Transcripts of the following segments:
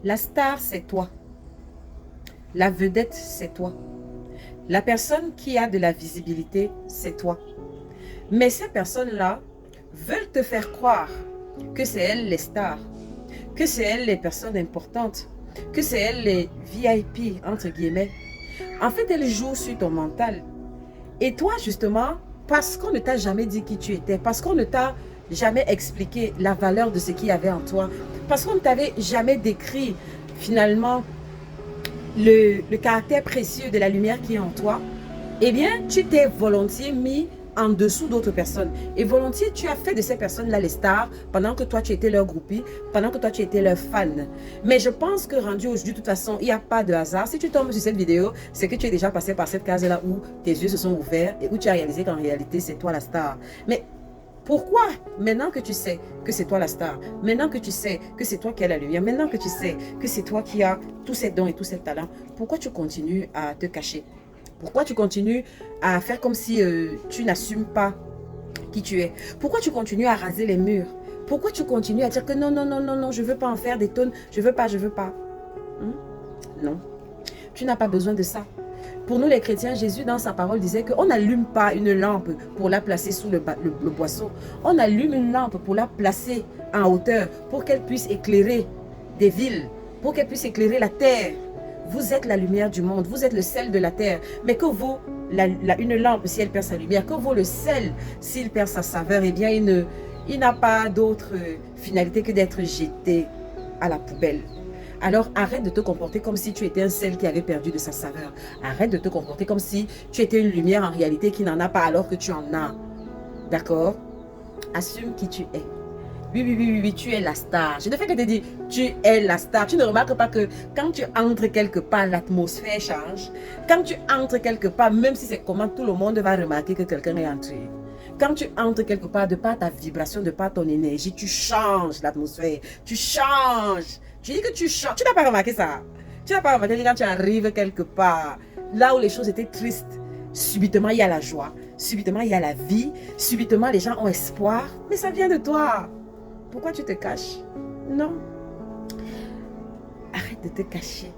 La star, c'est toi. La vedette, c'est toi. La personne qui a de la visibilité, c'est toi. Mais ces personnes-là veulent te faire croire que c'est elles les stars, que c'est elles les personnes importantes, que c'est elles les VIP, entre guillemets. En fait, elles jouent sur ton mental. Et toi, justement, parce qu'on ne t'a jamais dit qui tu étais, parce qu'on ne t'a jamais expliqué la valeur de ce qu'il y avait en toi, parce qu'on ne t'avait jamais décrit, finalement, le caractère précieux de la lumière qui est en toi, eh bien, tu t'es volontiers mis en dessous d'autres personnes. Et volontiers, tu as fait de ces personnes-là les stars pendant que toi, tu étais leur groupie, pendant que toi, tu étais leur fan. Mais je pense que rendu aujourd'hui, de toute façon, il n'y a pas de hasard. Si tu tombes sur cette vidéo, c'est que tu es déjà passé par cette case-là où tes yeux se sont ouverts et où tu as réalisé qu'en réalité, c'est toi la star. Mais pourquoi, maintenant que tu sais que c'est toi la star, maintenant que tu sais que c'est toi qui as la lumière, maintenant que tu sais que c'est toi qui as tous ces dons et tous ces talents, pourquoi tu continues à te cacher? Pourquoi tu continues à faire comme si tu n'assumes pas qui tu es? Pourquoi tu continues à raser les murs? Pourquoi tu continues à dire que non, non, non, non, non, je ne veux pas en faire des tonnes, je ne veux pas, je ne veux pas. Non, tu n'as pas besoin de ça. Pour nous les chrétiens, Jésus dans sa parole disait qu'on n'allume pas une lampe pour la placer sous le boisseau. On allume une lampe pour la placer en hauteur, pour qu'elle puisse éclairer des villes, pour qu'elle puisse éclairer la terre. Vous êtes la lumière du monde, vous êtes le sel de la terre. Mais que vaut une lampe si elle perd sa lumière? Que vaut le sel s'il perd sa saveur? Eh bien, il n'a pas d'autre finalité que d'être jeté à la poubelle. Alors arrête de te comporter comme si tu étais un sel qui avait perdu de sa saveur. Arrête de te comporter comme si tu étais une lumière en réalité qui n'en a pas alors que tu en as. D'accord? Assume qui tu es. Oui, oui, oui, oui, oui, tu es la star. Je ne fais que te dire, tu es la star. Tu ne remarques pas que quand tu entres quelque part, l'atmosphère change. Quand tu entres quelque part, même si c'est comment, tout le monde va remarquer que quelqu'un est entré. Quand tu entres quelque part, de par ta vibration, de par ton énergie, tu changes l'atmosphère. Tu changes. Tu dis que tu changes. Tu n'as pas remarqué ça? Tu n'as pas remarqué que quand tu arrives quelque part, là où les choses étaient tristes, subitement il y a la joie. Subitement il y a la vie. Subitement les gens ont espoir. Mais ça vient de toi. Pourquoi tu te caches? Non. Arrête de te cacher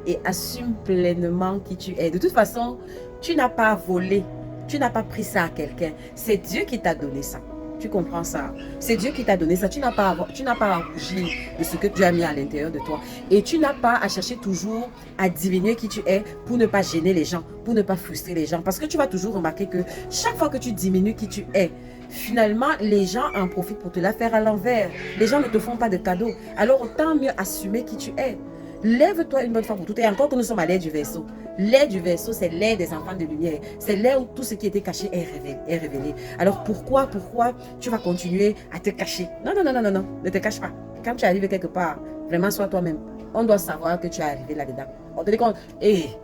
et assume pleinement qui tu es. De toute façon, tu n'as pas volé. Tu n'as pas pris ça à quelqu'un. C'est Dieu qui t'a donné ça. Tu comprends ça? C'est Dieu qui t'a donné ça. Tu n'as pas à rougir de ce que Dieu a mis à l'intérieur de toi. Et tu n'as pas à chercher toujours à diminuer qui tu es pour ne pas gêner les gens, pour ne pas frustrer les gens. Parce que tu vas toujours remarquer que chaque fois que tu diminues qui tu es, finalement, les gens en profitent pour te la faire à l'envers. Les gens ne te font pas de cadeaux. Alors, autant mieux assumer qui tu es. Lève-toi une bonne fois pour toutes. Et encore que nous sommes à l'ère du verseau. L'ère du verseau, c'est l'ère des enfants de lumière. C'est l'ère où tout ce qui était caché est révélé. Alors, pourquoi tu vas continuer à te cacher? Non, non, non, non, non, non. Ne te cache pas. Quand tu arrives quelque part, vraiment, sois toi-même. On doit savoir que tu es arrivé là-dedans. On te dit qu'on... Hey.